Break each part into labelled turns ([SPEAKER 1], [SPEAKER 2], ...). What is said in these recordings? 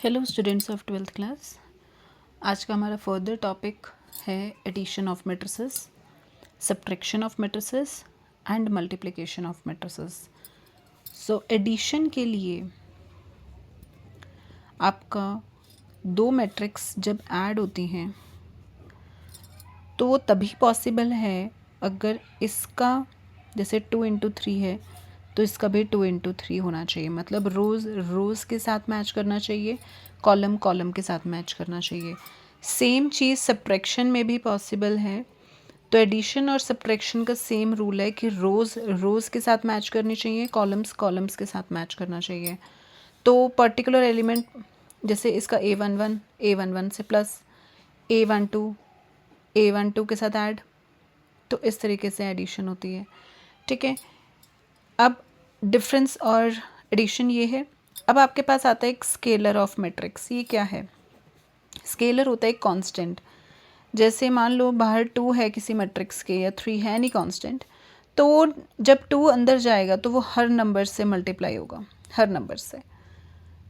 [SPEAKER 1] Hello students of twelfth class. आज का हमारा फर्दर टॉपिक है addition of matrices, subtraction of matrices and multiplication of matrices. So addition के लिए आपका दो मैट्रिक्स जब ऐड होती हैं तो वो तभी पॉसिबल है अगर इसका जैसे 2 × 3 है तो इसका भी 2 × 3 होना चाहिए। मतलब रोज़ के साथ मैच करना चाहिए, कॉलम के साथ मैच करना चाहिए। सेम चीज़ सब्ट्रैक्शन में भी पॉसिबल है। तो एडिशन और सब्ट्रैक्शन का सेम रूल है कि रोज़ के साथ मैच करनी चाहिए, कॉलम्स के साथ मैच करना चाहिए। तो पर्टिकुलर एलिमेंट जैसे इसका A11 से प्लस A12 के साथ ऐड, तो इस तरीके से एडिशन होती है। ठीक है, अब डिफरेंस और एडिशन ये है। अब आपके पास आता है एक स्केलर ऑफ मैट्रिक्स। ये क्या है? स्केलर होता है एक कांस्टेंट। जैसे मान लो बाहर 2 है किसी मैट्रिक्स के या 3 है नहीं कांस्टेंट, तो वो जब 2 अंदर जाएगा तो वो हर नंबर से मल्टीप्लाई होगा, हर नंबर से।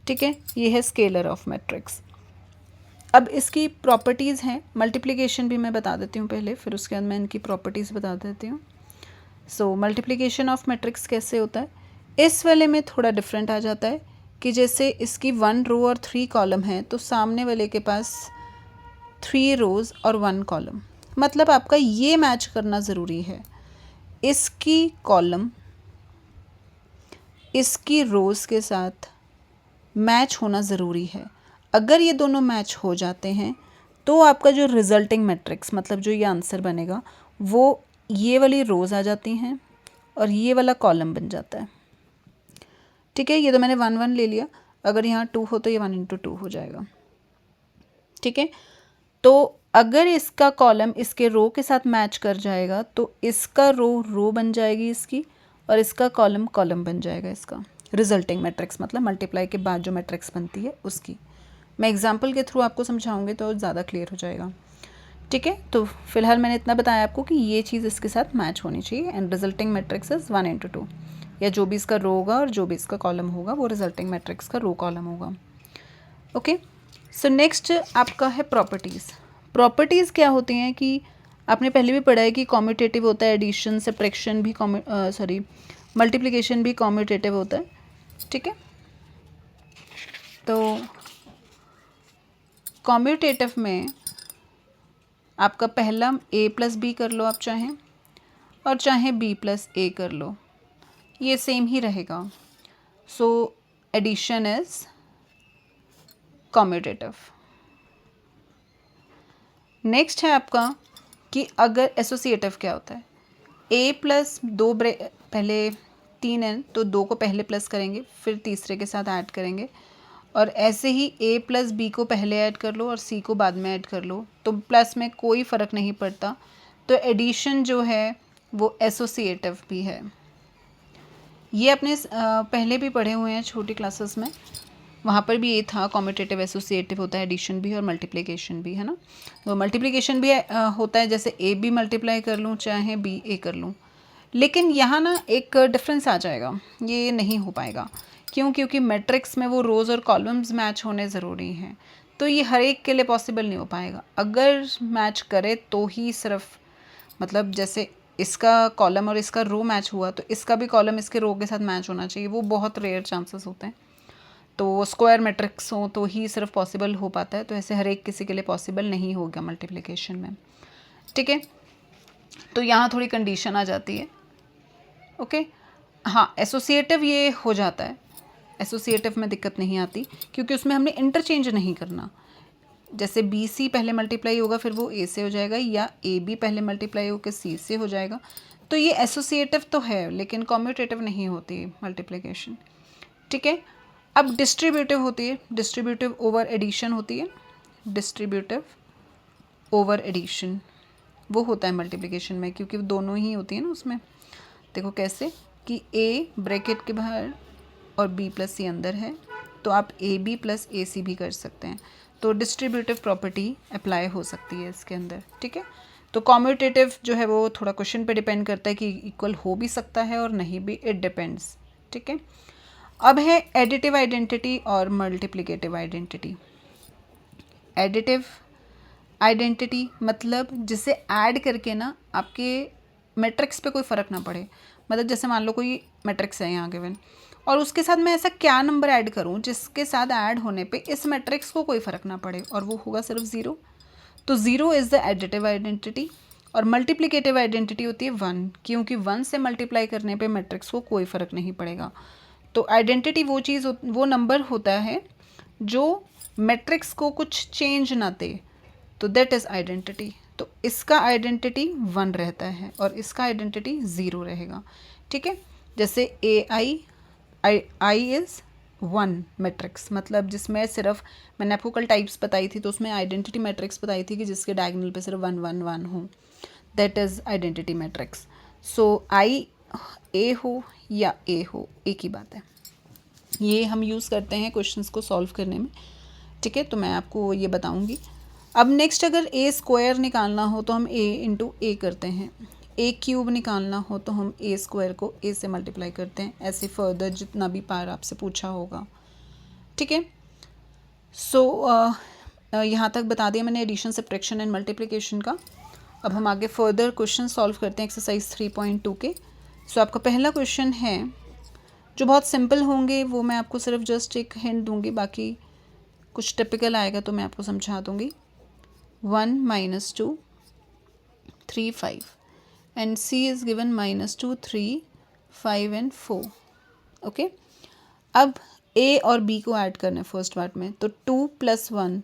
[SPEAKER 1] ठीक है, ये है स्केलर ऑफ मैट्रिक्स। अब इसकी प्रॉपर्टीज़ हैं, मल्टीप्लिकेशन भी मैं बता देती हूँ पहले, फिर उसके बाद मैं इनकी प्रॉपर्टीज़ बता देती हूँ। सो मल्टीप्लिकेशन ऑफ मैट्रिक्स कैसे होता है? इस वाले में थोड़ा डिफरेंट आ जाता है कि जैसे इसकी 1 रो और 3 कॉलम है तो सामने वाले के पास 3 रोज़ और 1 कॉलम। मतलब आपका ये मैच करना ज़रूरी है, इसकी कॉलम इसकी रोज़ के साथ मैच होना ज़रूरी है। अगर ये दोनों मैच हो जाते हैं तो आपका जो रिजल्टिंग मैट्रिक्स, मतलब जो ये आंसर बनेगा, वो ये वाली रोज़ आ जाती हैं और ये वाला कॉलम बन जाता है। ठीक है, ये तो मैंने 1 ले लिया। अगर यहाँ 2 हो तो ये 1 × 2 हो जाएगा। ठीक है, तो अगर इसका कॉलम इसके रो के साथ मैच कर जाएगा तो इसका रो बन जाएगी इसकी, और इसका कॉलम बन जाएगा इसका। रिजल्टिंग मैट्रिक्स मतलब मल्टीप्लाई के बाद जो मैट्रिक्स बनती है उसकी। मैं एग्जाम्पल के थ्रू आपको समझाऊंगी तो ज़्यादा क्लियर हो जाएगा। ठीक है, तो फिलहाल मैंने इतना बताया आपको कि ये चीज़ इसके साथ मैच होनी चाहिए। एंड रिजल्टिंग मैट्रिक्स इज़ 1 × 2, या जो भी इसका रो होगा और जो भी इसका कॉलम होगा वो रिजल्टिंग मैट्रिक्स का रो कॉलम होगा। ओके, सो नेक्स्ट आपका है प्रॉपर्टीज़। प्रॉपर्टीज़ क्या होती हैं कि आपने पहले भी पढ़ा है कि कॉम्यूटेटिव होता है, एडिशन सब्ट्रैक्शन भी मल्टीप्लिकेशन भी कॉम्यूटेटिव होता है। ठीक है, तो कॉम्यूटेटिव में आपका पहला A+B कर लो आप चाहें, और चाहें B+A कर लो, ये सेम ही रहेगा। So addition is commutative. Next है आपका कि अगर एसोसिएटिव क्या होता है? A+2 पहले 3 है तो 2 को पहले प्लस करेंगे, फिर तीसरे के साथ ऐड करेंगे, और ऐसे ही A+B को पहले ऐड कर लो और C को बाद में ऐड कर लो, तो प्लस में कोई फ़र्क नहीं पड़ता। तो एडिशन जो है वो एसोसिएटिव भी है। ये अपने पहले भी पढ़े हुए हैं छोटी क्लासेस में, वहाँ पर भी ये था कॉम्यूटेटिव एसोसिएटिव होता है एडिशन भी और मल्टीप्लिकेशन भी, है ना। तो मल्टीप्लिकेशन भी होता है, जैसे A भी मल्टीप्लाई कर लूँ चाहे BA कर लूँ। लेकिन यहाँ ना एक डिफरेंस आ जाएगा, ये नहीं हो पाएगा। क्यों? क्योंकि मैट्रिक्स में वो रोज़ और कॉलम्स मैच होने ज़रूरी हैं, तो ये हर एक के लिए पॉसिबल नहीं हो पाएगा। अगर मैच करे तो ही सिर्फ, मतलब जैसे इसका कॉलम और इसका रो मैच हुआ तो इसका भी कॉलम इसके रो के साथ मैच होना चाहिए, वो बहुत रेयर चांसेस होते हैं। तो स्क्वायर मैट्रिक्स हो तो ही सिर्फ पॉसिबल हो पाता है, तो ऐसे हर एक किसी के लिए पॉसिबल नहीं होगा मल्टीप्लिकेशन में। ठीक है, तो यहाँ थोड़ी कंडीशन आ जाती है। ओके, हाँ, एसोसिएटिव ये हो जाता है, एसोसिएटिव में दिक्कत नहीं आती क्योंकि उसमें हमने इंटरचेंज नहीं करना। जैसे BC पहले मल्टीप्लाई होगा फिर वो A से हो जाएगा, या AB पहले मल्टीप्लाई होकर C से हो जाएगा। तो ये एसोसिएटिव तो है लेकिन कॉम्यूटेटिव नहीं होती मल्टीप्लिकेशन। ठीक है, अब डिस्ट्रीब्यूटिव होती है, डिस्ट्रीब्यूटिव ओवर एडिशन होती है। डिस्ट्रीब्यूटिव ओवर एडिशन वो होता है मल्टीप्लिकेशन में, क्योंकि वो दोनों ही होती है ना उसमें। देखो कैसे कि A ब्रैकेट के बाहर और B+C अंदर है, तो आप AB + AC भी कर सकते हैं। तो डिस्ट्रीब्यूटिव प्रॉपर्टी अप्लाई हो सकती है इसके अंदर। ठीक है, तो कॉम्यूटेटिव जो है वो थोड़ा क्वेश्चन पे डिपेंड करता है कि इक्वल हो भी सकता है और नहीं भी, इट डिपेंड्स। ठीक है, अब है एडिटिव आइडेंटिटी और मल्टीप्लिकेटिव आइडेंटिटी। एडिटिव आइडेंटिटी मतलब जिसे ऐड करके ना आपके मैट्रिक्स पे कोई फ़र्क ना पड़े। मतलब जैसे मान लो कोई मैट्रिक्स है यहाँ गिवन और उसके साथ मैं ऐसा क्या नंबर ऐड करूँ जिसके साथ ऐड होने पे इस मैट्रिक्स को कोई फ़र्क ना पड़े और वो होगा सिर्फ ज़ीरो। तो zero is the additive identity. और मल्टीप्लिकेटिव आइडेंटिटी होती है वन, क्योंकि वन से मल्टीप्लाई करने पे मैट्रिक्स को कोई फ़र्क नहीं पड़ेगा। तो आइडेंटिटी वो चीज़ वो नंबर होता है जो मैट्रिक्स को कुछ चेंज ना दे, तो दैट इज़ आइडेंटिटी। तो इसका आइडेंटिटी वन रहता है और इसका आइडेंटिटी ज़ीरो रहेगा। ठीक है, जैसे आई इज़ वन मैट्रिक्स, मतलब जिसमें सिर्फ मैंने आपको कल टाइप्स बताई थी तो उसमें आइडेंटिटी मैट्रिक्स बताई थी कि जिसके डायगोनल पे सिर्फ वन वन वन हो, that is identity matrix. So आई ए हो या ए हो, एक ही बात है। ये हम यूज़ करते हैं क्वेश्चंस को सॉल्व करने में। ठीक है, तो मैं आपको ये बताऊंगी। अब नेक्स्ट अगर ए स्क्वायर निकालना हो तो हम ए इंटू ए करते हैं, ए क्यूब निकालना हो तो हम ए स्क्वायर को ए से मल्टीप्लाई करते हैं, ऐसे फर्दर जितना भी पार आपसे पूछा होगा। ठीक है, सो यहाँ तक बता दिया मैंने एडिशन, सब्ट्रैक्शन एंड मल्टीप्लिकेशन का। अब हम आगे फर्दर क्वेश्चन सॉल्व करते हैं एक्सरसाइज 3.2 के। सो आपका पहला क्वेश्चन है जो बहुत सिंपल होंगे, वो मैं आपको सिर्फ जस्ट एक हिंट दूंगी, बाकी कुछ टिपिकल आएगा तो मैं आपको समझा दूंगी। 1 - 2 3 5 and C is given -2 3 5 and 4। Okay, अब A और B को ऐड करना है फर्स्ट पार्ट में, तो 2 + 1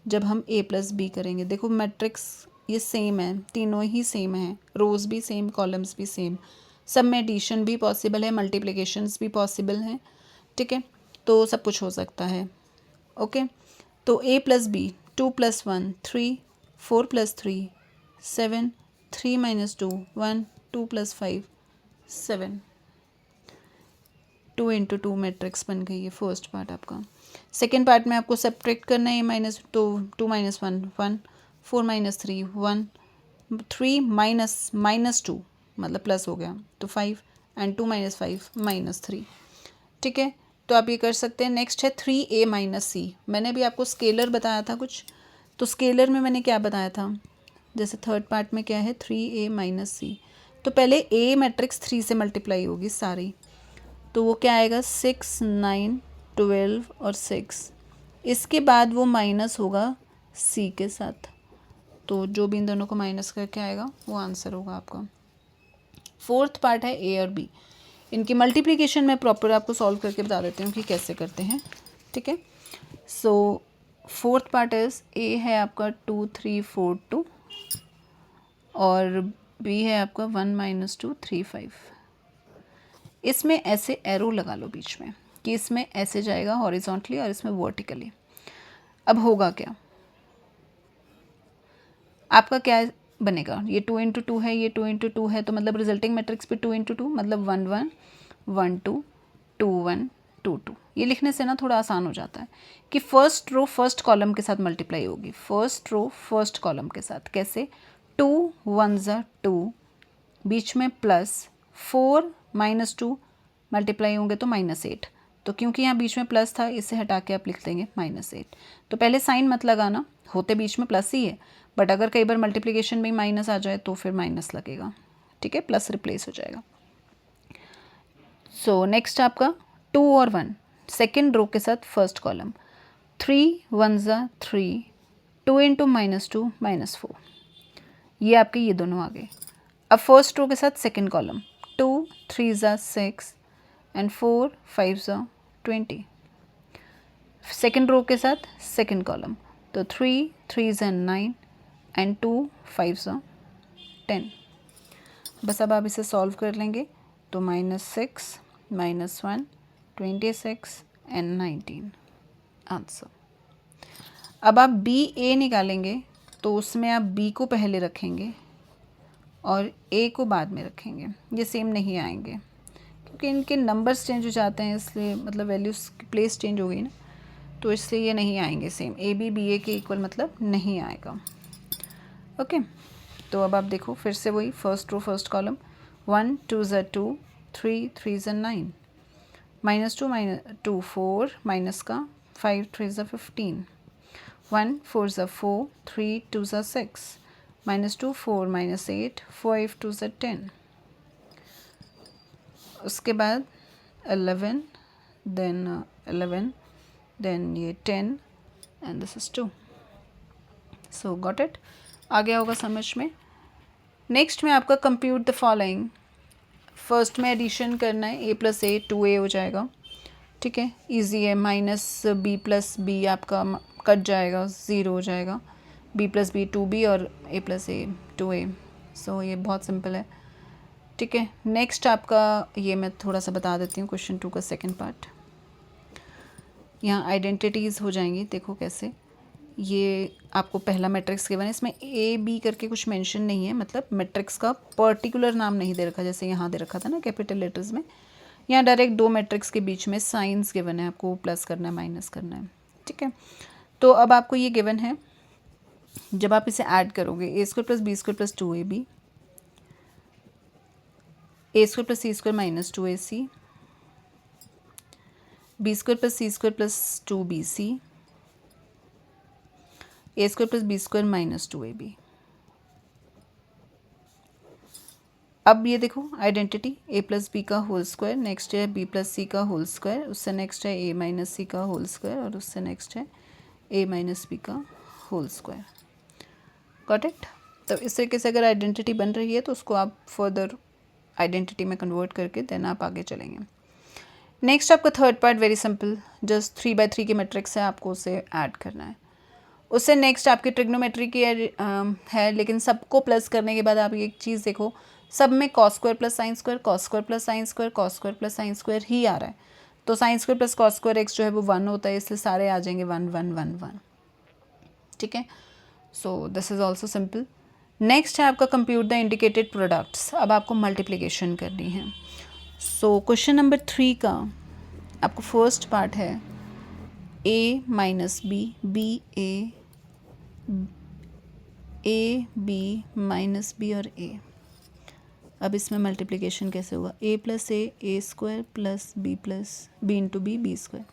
[SPEAKER 1] जब हम A + B करेंगे, देखो मैट्रिक्स ये सेम है, तीनों ही सेम है, रोज भी सेम, कॉलम्स भी सेम, सब में एडिशन भी पॉसिबल है, मल्टीप्लिकेशंस भी पॉसिबल हैं। ठीक है, तो सब कुछ हो सकता है। ओके, तो A + B 2 + 1 3 4 + 3 7 3 - 2 1 2 + 5 7, 2 × 2 मैट्रिक्स बन गई है फर्स्ट पार्ट आपका। सेकेंड पार्ट में आपको सब्ट्रैक्ट करना है, -2 2 - 1 1 4 - 3 1 3 -2 मतलब प्लस हो गया तो 5 एंड 2 - 5 -3। ठीक है, तो आप ये कर सकते हैं। नेक्स्ट है 3A - C। मैंने भी आपको स्केलर बताया था कुछ, तो स्केलर में मैंने क्या बताया था, जैसे थर्ड पार्ट में क्या है 3A - C, तो पहले A मैट्रिक्स 3 से मल्टीप्लाई होगी सारी, तो वो क्या आएगा 6 9 12 और 6। इसके बाद वो माइनस होगा C के साथ, तो जो भी इन दोनों को माइनस करके आएगा वो आंसर होगा आपका। फोर्थ पार्ट है A और B। इनकी मल्टीप्लिकेशन में प्रॉपर आपको सॉल्व करके बता देती हूँ कि कैसे करते हैं। ठीक है, सो फोर्थ पार्ट इज A है आपका 2 3 4 2 और B है आपका 1 - 2 3 5। इसमें ऐसे एरो लगा लो बीच में कि इसमें ऐसे जाएगा हॉरिजॉन्टली और इसमें वर्टिकली। अब होगा क्या, आपका क्या बनेगा, ये 2 × 2 है, ये 2 × 2 है, तो मतलब रिजल्टिंग मैट्रिक्स पे 2 × 2 मतलब 1 1 1 2 2 1 2 2। ये लिखने से ना थोड़ा आसान हो जाता है कि फर्स्ट रो फर्स्ट कॉलम के साथ मल्टीप्लाई होगी, फर्स्ट रो फर्स्ट कॉलम के साथ। कैसे, 2 1 2, बीच में प्लस 4 - 2 मल्टीप्लाई होंगे तो -8, तो क्योंकि यहाँ बीच में प्लस था इसे हटा के आप लिख देंगे -8। तो पहले साइन मत लगाना, होते बीच में प्लस ही है, बट अगर कई बार मल्टीप्लिकेशन में माइनस आ जाए तो फिर माइनस लगेगा। ठीक है, प्लस रिप्लेस हो जाएगा। सो नेक्स्ट आपका 2 और 1 सेकेंड रो के साथ फर्स्ट कॉलम, 3 1 3 2 × -2 -4, ये आपके ये दोनों आ गए। अब फर्स्ट रो के साथ second column, 2 3 6 and 4 5 20। Second row के साथ सेकेंड कॉलम, तो 3 3 9 एंड 2 5 10। बस अब आप इसे सॉल्व कर लेंगे तो -6 -1 26 एंड 19 आंसर। अब आप BA निकालेंगे तो उसमें आप B को पहले रखेंगे और A को बाद में रखेंगे, ये सेम नहीं आएंगे क्योंकि इनके नंबर्स चेंज हो जाते हैं, इसलिए मतलब वैल्यूज़ की प्लेस चेंज हो गई ना, तो इसलिए ये नहीं आएंगे सेम, AB BA के इक्वल मतलब नहीं आएगा। ओके, तो अब आप देखो फिर से वही first row first column, 1 2 2 3 3 9, -2 -2 4 minus का 5 3 ज़ा 15, 1 4 ज़ा 4, 3 2 ज़ा 6, -2 4 -8, 5 2 ज़ा 10, उसके बाद 11, देन 11, देन ये 10 and this is 2. So got it, आ गया होगा समझ में. नेक्स्ट में आपका कंप्यूट द फॉलोइंग. फर्स्ट में एडिशन करना है, a+a 2a हो जाएगा. ठीक है, इजी है. -b + b आपका कट जाएगा, 0 हो जाएगा. b + b 2b और a+a 2a. सो ये बहुत सिंपल है. ठीक है, नेक्स्ट आपका ये मैं थोड़ा सा बता देती हूँ. क्वेश्चन 2 का सेकंड पार्ट. यहाँ आइडेंटिटीज़ हो जाएंगी. देखो कैसे. ये आपको पहला मैट्रिक्स गिवन है, इसमें ए बी करके कुछ मेंशन नहीं है, मतलब मैट्रिक्स का पर्टिकुलर नाम नहीं दे रखा, जैसे यहाँ दे रखा था ना कैपिटल लेटर्स में. यहाँ डायरेक्ट दो मैट्रिक्स के बीच में साइंस गिवन है, आपको प्लस करना है माइनस करना है. ठीक है, तो अब आपको ये गिवन है. जब आप इसे ऐड करोगे a² + b² + 2ab, a² + c² - 2ac, b² + c² + 2bc, a² + b² - 2ab. अब ये देखो आइडेंटिटी a + b का होल स्क्वायर, नेक्स्ट है b + c का होल स्क्वायर, उससे नेक्स्ट है a - c का होल स्क्वायर और उससे नेक्स्ट है a - b का होल स्क्वायर. Got it. तो इस तरीके से अगर आइडेंटिटी बन रही है तो उसको आप फर्दर आइडेंटिटी में कन्वर्ट करके देन आप आगे चलेंगे. नेक्स्ट आपका third part very simple, just 3/3 की मैट्रिक्स है, आपको उसे ऐड करना है. उससे नेक्स्ट आपकी ट्रिग्नोमेट्री की है, लेकिन सबको प्लस करने के बाद आप एक चीज़ देखो, सब में cos² + sin² cos² + sin² cos² + sin² ही आ रहा है. तो sin² + cos² x जो है वो 1 होता है, इसलिए सारे आ जाएंगे 1 1 1 1. ठीक है, सो this is also simple. Next है आपका कंप्यूट द इंडिकेटेड प्रोडक्ट्स. अब आपको मल्टीप्लिकेशन करनी है. सो क्वेश्चन नंबर 3 का आपको फर्स्ट पार्ट है a - b, b - b और a. अब इसमें मल्टीप्लिकेशन कैसे होगा, a + a a² + b × b b².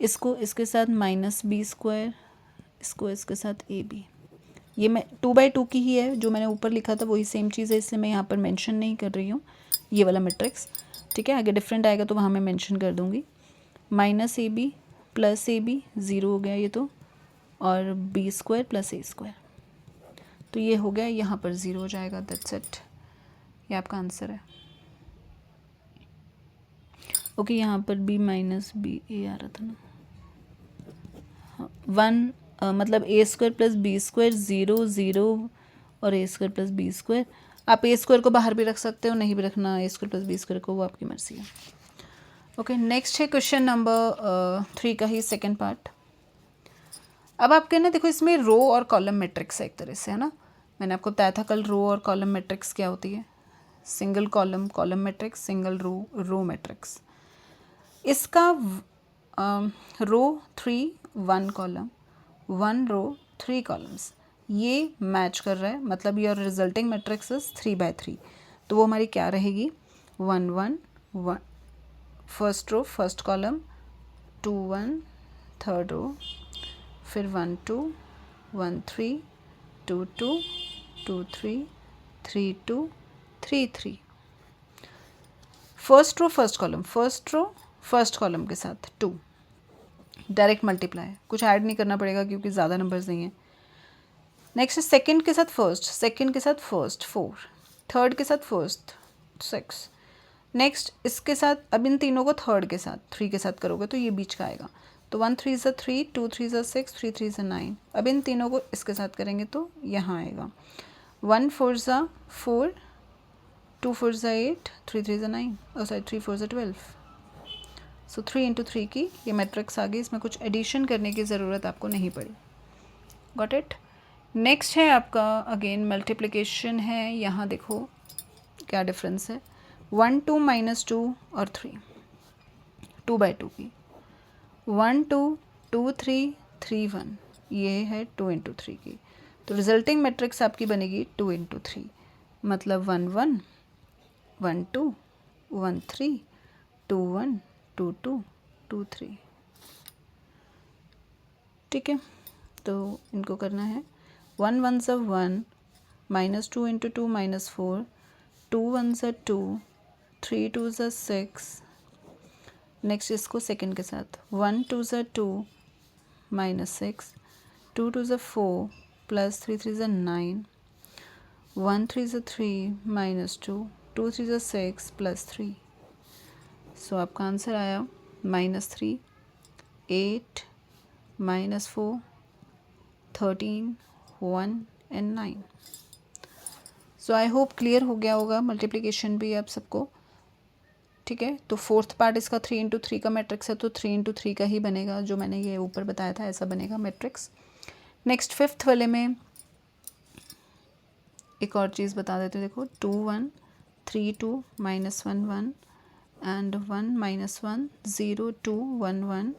[SPEAKER 1] इसको इसके साथ -b², इसको इसके साथ ab. ये मैं 2/2 की ही है, जो मैंने ऊपर लिखा था वही सेम चीज़ है, इसलिए मैं यहाँ पर मेंशन नहीं कर रही हूँ ये वाला मैट्रिक्स. ठीक है, अगर डिफरेंट आएगा तो वहाँ मैं मेंशन कर दूँगी. -ab + ab 0 हो गया ये तो, और b² + a². तो ये हो गया, यहाँ पर 0 हो जाएगा. दैट्स इट, ये आपका आंसर है. ओके, यहाँ पर b - b a आ रहा था ना. हाँ, 1 मतलब a² + b² 0 0 और a² + b². आप a² को बाहर भी रख सकते हो, नहीं भी रखना a² + b² को, वो आपकी मर्जी है. ओके, नेक्स्ट है क्वेश्चन नंबर 3 का ही सेकंड पार्ट. अब आपके ना देखो, इसमें रो और कॉलम मैट्रिक्स है एक तरह से, है ना. मैंने आपको बताया था कल रो और कॉलम मैट्रिक्स क्या होती है. Single column column matrix, single row row matrix. इसका रो 3 1 कॉलम, 1 रो 3 कॉलम्स, ये मैच कर रहा है, मतलब योर रिजल्टिंग मैट्रिक्स इज 3/3. तो वो हमारी क्या रहेगी, 1 1 1 first row first column, 2 1 third row, फिर 1 2 1 3 2 2 2 3 3 2 3 3. फर्स्ट रो फर्स्ट कॉलम के साथ 2, डायरेक्ट मल्टीप्लाई, कुछ ऐड नहीं करना पड़ेगा क्योंकि ज़्यादा नंबर्स नहीं हैं. नेक्स्ट सेकंड के साथ फर्स्ट, सेकंड के साथ फर्स्ट 4, थर्ड के साथ फर्स्ट 6. नेक्स्ट इसके साथ, अब इन तीनों को थर्ड के साथ 3 के साथ करोगे तो ये बीच का आएगा. तो 1 3 ज़ा 3, 2 3 ज़ा 6, 3 3 ज़ा 9. अब इन तीनों को इसके साथ करेंगे तो यहाँ आएगा 1 4 ज़ा 4, 2 4 ज़ा 8, 3 3 ज़ा 9, और सॉरी 3 4 ज़ा 12. सो 3 × 3 की ये मैट्रिक्स आ गई. इसमें कुछ एडिशन करने की ज़रूरत आपको नहीं पड़ी. Got it. नेक्स्ट है आपका अगेन मल्टीप्लिकेशन है. यहाँ देखो क्या डिफरेंस है, 1 2 -2 और 3, 2/2 की, 1 2 2 3 3 1, ये है 2 × 3 की. तो रिजल्टिंग मैट्रिक्स आपकी बनेगी 2 × 3, मतलब 1 1 1 2 1 3 2 1 2 2 2 3। ठीक है, तो इनको करना है 1 1 ज़ा 1, -2 × 2 -4, 2 1 ज़ा 2, 3 2 ज़ा 6। नेक्स्ट इसको सेकंड के साथ 1 2 ज़ा 2 -6, 2 2 ज़ा 4 +3 3 ज़ा 9, 1 3 ज़ा 3 -2, 2 3 ज़ा 6 +3। सो आपका आंसर आया -3, 8, -4, 13, 1 and 9। So I hope clear हो गया होगा मल्टीप्लिकेशन भी आप सबको। ठीक है, तो फोर्थ पार्ट इसका 3 × 3 का मैट्रिक्स है, तो 3 × 3 का ही बनेगा, जो मैंने ये ऊपर बताया था ऐसा बनेगा मैट्रिक्स। नेक्स्ट फिफ्थ वाले में एक और चीज़ बता देते हैं, देखो 2 1 3 2 -1 1 एंड 1 -1 0 2 1 1।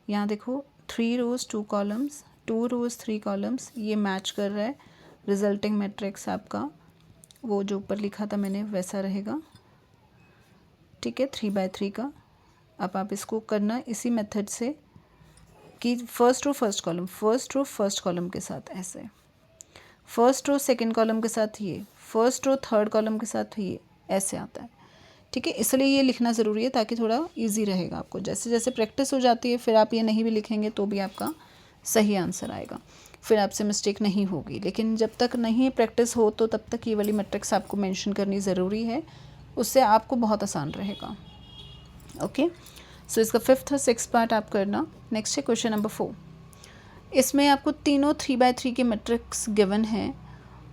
[SPEAKER 1] यहाँ देखो 3 रोज 2 कॉलम्स, 2 रोज 3 कॉलम्स, ये मैच कर रहा है। रिजल्टिंग मैट्रिक्स आपका वो जो ऊपर लिखा था मैंने वैसा रहेगा। ठीक है, 3/3 का। अब आप इसको करना इसी मेथड से कि first row first column, first row first column के साथ ऐसे, फर्स्ट रो सेकंड कॉलम के साथ ये, फर्स्ट रो थर्ड कॉलम के साथ ये, ऐसे आता है। ठीक है, इसलिए ये लिखना ज़रूरी है ताकि थोड़ा इजी रहेगा आपको। जैसे जैसे प्रैक्टिस हो जाती है फिर आप ये नहीं भी लिखेंगे तो भी आपका सही आंसर आएगा, फिर आपसे मिस्टेक नहीं होगी। लेकिन जब तक नहीं प्रैक्टिस हो तो तब तक ये वाली मैट्रिक्स आपको मेंशन करनी ज़रूरी है, उससे आपको बहुत आसान रहेगा। ओके, सो इसका फिफ्थ और सिक्स पार्ट आप करना। नेक्स्ट है क्वेश्चन नंबर 4। इसमें आपको तीनों 3/3 के मैट्रिक्स गिवन हैं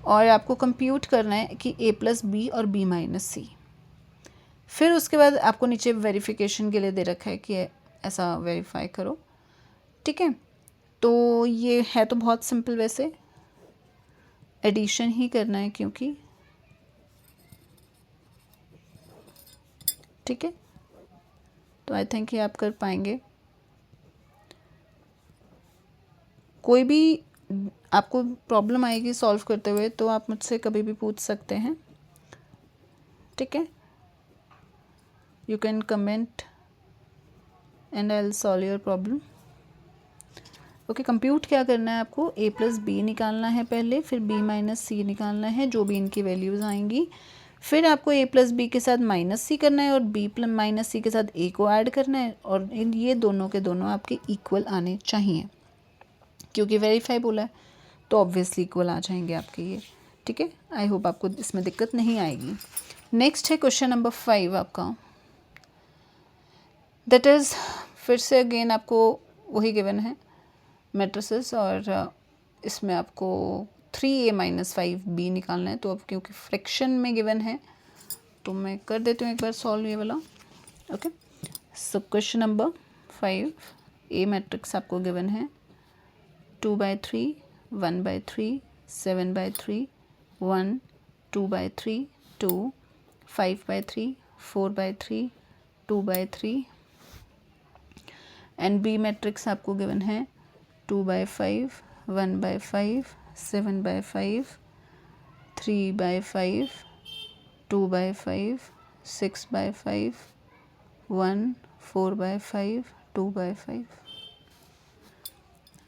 [SPEAKER 1] और आपको कंप्यूट करना है कि a + b और b - c। फिर उसके बाद आपको नीचे वेरिफिकेशन के लिए दे रखा है कि ऐसा वेरीफाई करो। ठीक है, तो ये है तो बहुत सिंपल, वैसे एडिशन ही करना है क्योंकि ठीक है, तो आई थिंक ये आप कर पाएंगे। कोई भी आपको प्रॉब्लम आएगी सॉल्व करते हुए तो आप मुझसे कभी भी पूछ सकते हैं। ठीक है, you can comment and I will solve your problem. Okay, compute क्या करना है आपको, a + b निकालना है पहले, फिर b - c निकालना है, जो भी इनकी वैल्यूज़ आएंगी। फिर आपको a + b के साथ -c करना है और b - c के साथ a को ऐड करना है, और ये दोनों के दोनों आपके इक्वल आने चाहिए, क्योंकि वेरीफाई बोला है तो ऑब्वियसली इक्वल आ जाएंगे आपके ये। ठीक है, आई होप आपको इसमें दिक्कत नहीं आएगी। नेक्स्ट है क्वेश्चन नंबर 5 आपका, दैट इज़ फिर से अगेन आपको वही गिवन है मैट्रिसेस, और इसमें आपको 3a - 5b निकालना है। तो अब क्योंकि फ्रैक्शन में गिवन है तो मैं कर देती हूँ एक बार सॉल्व ये वाला। Okay, so question number 5, a matrix आपको गिवन है 2/3, 1/3, 7/3, 1, 2/3, 2, 5/3, 4/3, 2/3 एंड बी मैट्रिक्स आपको गिवन है 2/5, 1/5, 7/5, 3/5, 2/5, 6/5, 1, 4/5, 2/5।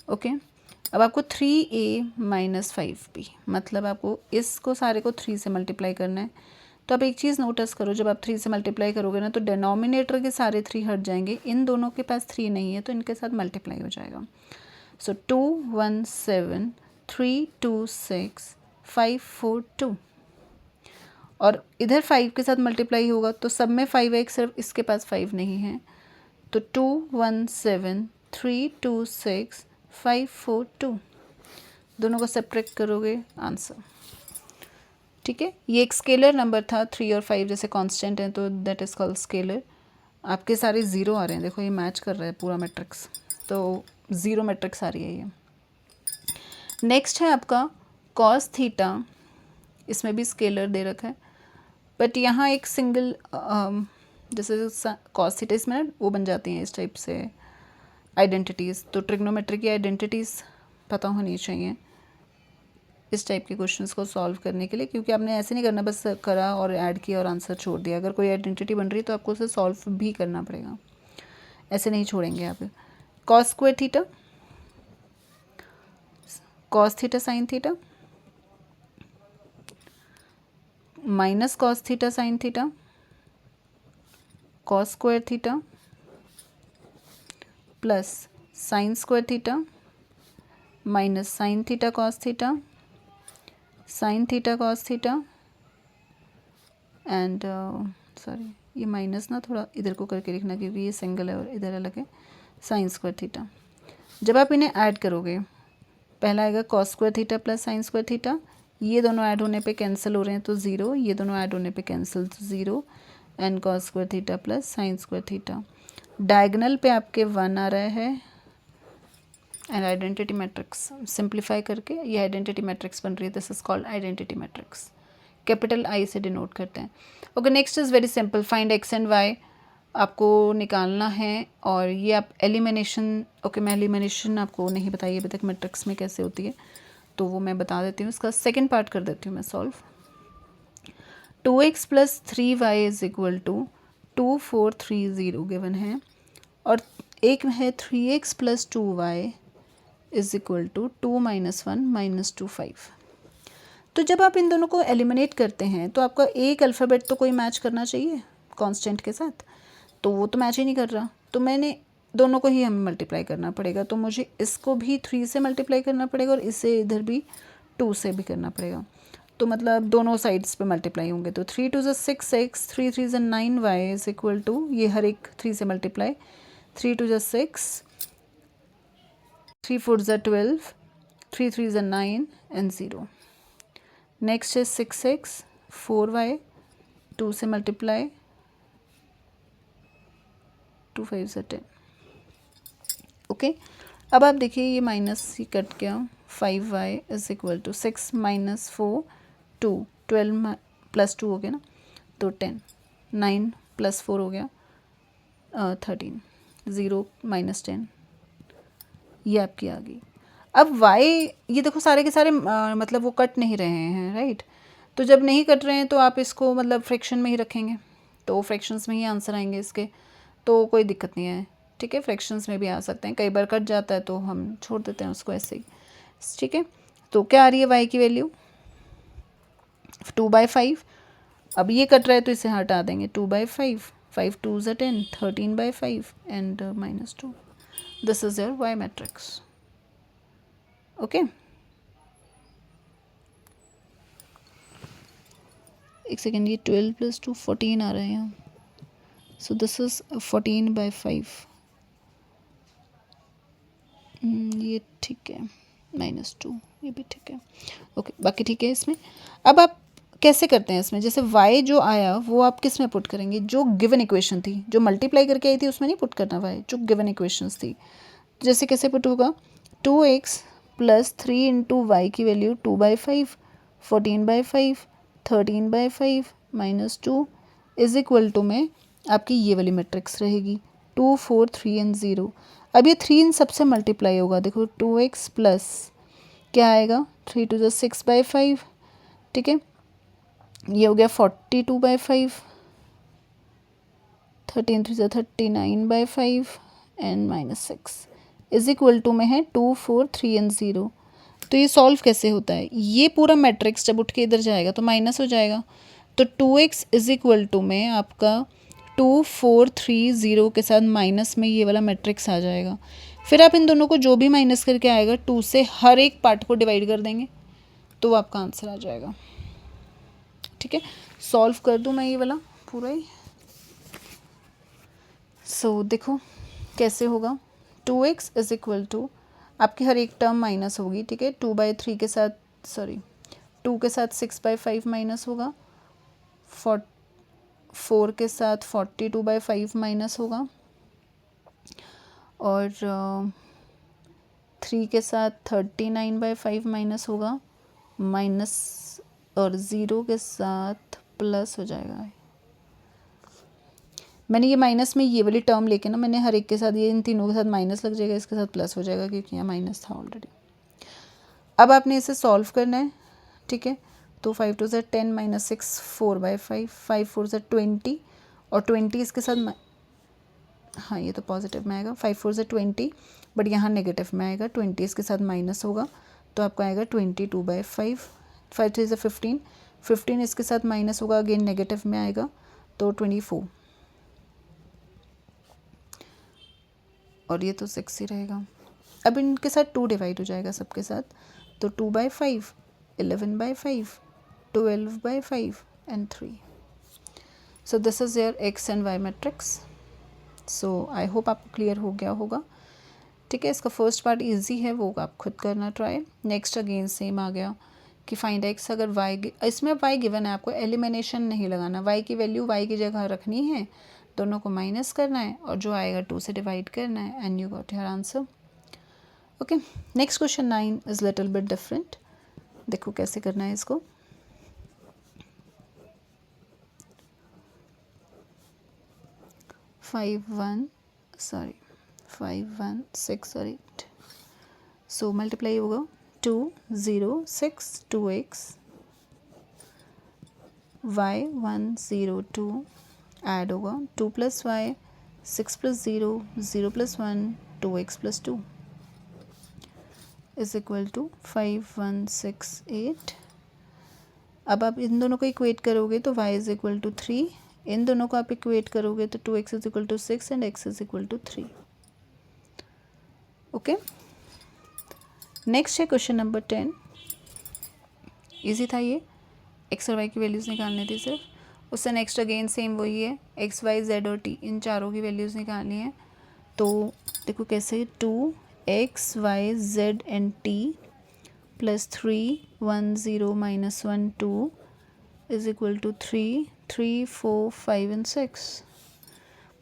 [SPEAKER 1] ओके, अब आपको 3a - 5b, मतलब आपको इसको सारे को 3 से मल्टीप्लाई करना है। तो आप एक चीज़ नोटिस करो, जब आप 3 से मल्टीप्लाई करोगे ना तो डिनोमिनेटर के सारे 3 हट जाएंगे, इन दोनों के पास 3 नहीं है तो इनके साथ मल्टीप्लाई हो जाएगा। सो 2 1 7, 3 2 6, 5 4 2, और इधर 5 के साथ मल्टीप्लाई होगा तो सब में 5 है, सिर्फ इसके पास 5 नहीं है। तो 2 1 7, 3 2 6, 5 4 2, दोनों को सेपरेट करोगे आंसर। ठीक है, ये एक स्केलर नंबर था, 3 और 5 जैसे कांस्टेंट हैं तो दैट इज़ कॉल्ड स्केलर। आपके सारे ज़ीरो आ रहे हैं, देखो ये मैच कर रहा है पूरा मैट्रिक्स, तो ज़ीरो मैट्रिक्स आ रही है ये। नेक्स्ट है आपका कॉस थीटा, इसमें भी स्केलर दे रखा है, बट यहाँ एक सिंगल जैसे कॉस थीटा इसमें ना वो बन जाती हैं इस टाइप से आइडेंटिटीज़, तो ट्रिग्नोमेट्री की आइडेंटिटीज़ पता होनी चाहिए इस टाइप के क्वेश्चंस को सॉल्व करने के लिए, क्योंकि आपने ऐसे नहीं करना बस करा और ऐड किया और आंसर छोड़ दिया। अगर कोई आइडेंटिटी बन रही है तो आपको उसे सॉल्व भी करना पड़ेगा। ऐसे नहीं छोड़ेंगे यहाँ पे। Cos square theta, cos theta sine theta, minus cos theta sine theta, cos square theta plus sine square theta minus sine theta cos theta, sine theta cos theta and sorry ये minus ना थोड़ा इधर को करके लिखना क्योंकि ये single है और इधर अलग है, साइन स्क्वायर थीटा। जब आप इन्हें ऐड करोगे, पहला आएगा cos square theta plus sine square theta, ये दोनों ऐड होने पे कैंसिल हो रहे हैं तो ज़ीरो, ये दोनों ऐड होने पे कैंसिल तो zero, and cos square theta plus sine square theta. Diagonal पे आपके 1 आ रहा है एंड आइडेंटिटी मैट्रिक्स सिंप्लीफाई करके ये आइडेंटिटी मैट्रिक्स बन रही है। This is called identity matrix, capital I से डिनोट करते हैं। Okay, next is very simple, find x and y आपको निकालना है और ये आप एलिमिनेशन, ओके मैं एलिमिनेशन आपको नहीं बताई अभी तक मैट्रिक्स में कैसे होती है, तो वो मैं बता देती हूँ। इसका सेकेंड पार्ट कर देती हूँ मैं solve. 2x plus 3y is equal to 2 4 3 0 given है, और एक है 3x plus 2y is equal to 2 minus 1 minus 2 5। तो जब आप इन दोनों को एलिमिनेट करते हैं तो आपका एक अल्फ़ाबेट तो कोई मैच करना चाहिए कांस्टेंट के साथ, तो वो तो मैच ही नहीं कर रहा, तो मैंने दोनों को ही हमें मल्टीप्लाई करना पड़ेगा। तो मुझे इसको भी 3 से मल्टीप्लाई करना पड़ेगा और इसे इधर भी 2 से भी करना पड़ेगा, तो मतलब दोनों साइड्स पे मल्टीप्लाई होंगे। तो 3 2 6 x, 3 3 9 y is equal to, ये हर एक 3 से मल्टीप्लाई, 3 2 6, 3 4 12, 3 3 9 एंड 0। नेक्स्ट है 6x 4y, 2 से मल्टीप्लाई, 2 5 10। ओके, अब आप देखिए ये माइनस ही कट गया, 5y is equal to 6 minus 4 2, 12 plus 2 हो गया ना, तो 10, 9 प्लस 4 हो गया 13, 0 माइनस 10, ये आपकी आ गई। अब y, ये देखो सारे के सारे मतलब वो कट नहीं रहे हैं, राइट। तो जब नहीं कट रहे हैं तो आप इसको मतलब फ्रैक्शन में ही रखेंगे, तो फ्रैक्शंस में ही आंसर आएंगे इसके, तो कोई दिक्कत नहीं है, ठीक है। फ्रैक्शंस में भी आ सकते हैं, कई बार कट जाता है तो हम छोड़ देते हैं उसको ऐसे ही, ठीक है। तो क्या आ रही है y की वैल्यू 2/5। अब ये कट रहा है तो इसे हटा देंगे, 2/5, 5 2 10, 13/5 and -2। This is your y matrix. Okay, एक सेकेंड, ये 12 + 2 14 आ रहे हैं, सो दिस इज 14/5। ये ठीक है, -2 ये भी ठीक है। ओके, बाकी ठीक है इसमें। अब आप कैसे करते हैं इसमें, जैसे y जो आया वो आप किस में पुट करेंगे, जो गिवन इक्वेशन थी, जो मल्टीप्लाई करके आई थी उसमें नहीं पुट करना y, जो गिवन इक्वेशंस थी। जैसे कैसे पुट होगा, 2x प्लस 3 इंटू वाई की वैल्यू 2/5, 14/5, 13/5 -2 इज इक्वल टू में आपकी ये वाली मैट्रिक्स रहेगी 2 4 3 एंड 0। अब ये 3 इन सबसे मल्टीप्लाई होगा, देखो 2x प्लस क्या आएगा 3 2 6/5, ठीक है, ये हो गया 42/5, 13 3 39/5 एंड -6 इज इक्वल टू में है 2 4 3 एंड 0। तो ये सॉल्व कैसे होता है, ये पूरा मैट्रिक्स जब उठ के इधर जाएगा तो माइनस हो जाएगा, तो 2x इज इक्वल टू में आपका 2 4 3 0 के साथ माइनस में ये वाला मैट्रिक्स आ जाएगा। फिर आप इन दोनों को जो भी माइनस करके आएगा 2 से हर एक पार्ट को डिवाइड कर देंगे तो आपका आंसर आ जाएगा, ठीक है। सॉल्व कर दूँ मैं ये वाला पूरा ही, सो देखो कैसे होगा। 2x इज इक्वल टू, आपकी हर एक टर्म माइनस होगी, ठीक है, 2/3 के साथ, सॉरी 2 के साथ 6/5 माइनस होगा, 4 के साथ 42/5 माइनस होगा, और 3 के साथ 39/5 माइनस होगा, माइनस, और 0 के साथ प्लस हो जाएगा। मैंने ये माइनस में ये वाली टर्म लेके ना मैंने हर एक के साथ, ये इन तीनों के साथ माइनस लग जाएगा, इसके साथ प्लस हो जाएगा क्योंकि यहाँ माइनस था ऑलरेडी। अब आपने इसे सॉल्व करना है, ठीक है। तो 5 2 10 -6 4/5, 5 4 20, और 20 इसके साथ हाँ ये तो पॉजिटिव में आएगा, 5 4 से 20, बट यहाँ नेगेटिव में आएगा, 20 इसके साथ माइनस होगा तो आपका आएगा 22/5, 5 3 से 15, 15 इसके साथ माइनस होगा, अगेन नेगेटिव में आएगा तो 24, और ये तो 6 ही रहेगा। अब इनके साथ 2 डिवाइड हो जाएगा सबके साथ, तो 2/5, 11/5, 12/5 and 3। So this is your x and y matrix. So I hope आपको क्लियर हो गया होगा। ठीक है, इसका फर्स्ट पार्ट इजी है, वो आप खुद करना ट्राई। नेक्स्ट अगेन सेम आ गया कि फाइंड एक्स, अगर वाई, इसमें वाई गिवन है, आपको एलिमिनेशन नहीं लगाना, वाई की वैल्यू वाई की जगह रखनी है, दोनों को माइनस करना है और जो आएगा 2 से डिवाइड करना है and you got your answer. Okay, next question 9 is little bit different. देखो कैसे करना है इसको। फाइव वन 6 और 8, सो मल्टीप्लाई होगा 2 0 6 2x, y 1 0 2, ऐड होगा 2 + y 6 + 0 0 + 1 2x + 2 is equal to 5 1 6 8। अब आप इन दोनों को इक्वेट करोगे तो y इज इक्वल टू 3, इन दोनों को आप इक्वेट करोगे तो 2x is equal to 6 and x is equal to 3। Okay, next है क्वेश्चन नंबर 10। इजी था ये, एक्स और वाई की वैल्यूज़ निकालनी थी सिर्फ। उससे नेक्स्ट अगेन सेम वही है, एक्स वाई जेड और टी, इन चारों की वैल्यूज़ निकालनी है। तो देखो कैसे, 2x y z and t plus 3 1 0 - 1 2 is equal to 3 3 4 5 and 6,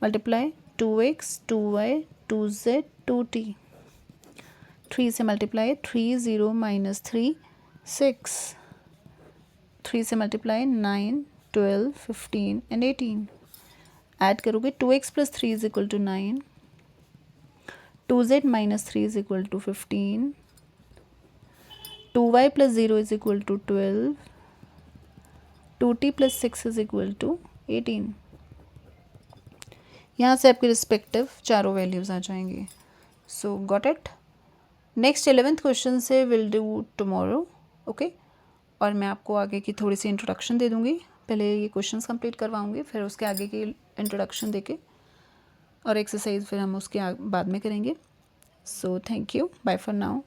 [SPEAKER 1] multiply 2x 2y 2z 2t, 3 से मल्टीप्लाई 3 0 - 3 6, 3 से मल्टीप्लाई 9 12 15 एंड 18, ऐड करोगे 2x + 3 is equal to 9, 2z - 3 is equal to 15, 2y + 0 is equal to 12, 2t + 6 is equal to 18। यहाँ से आपके respective चारों values आ जाएंगी। So got it. Next 11th question से विल डू टुमारो। ओके, और मैं आपको आगे की थोड़ी सी इंट्रोडक्शन दे दूँगी, पहले ये क्वेश्चंस कंप्लीट करवाऊँगी, फिर उसके आगे की इंट्रोडक्शन देके और एक्सरसाइज फिर हम उसके बाद में करेंगे। So thank you, bye for now.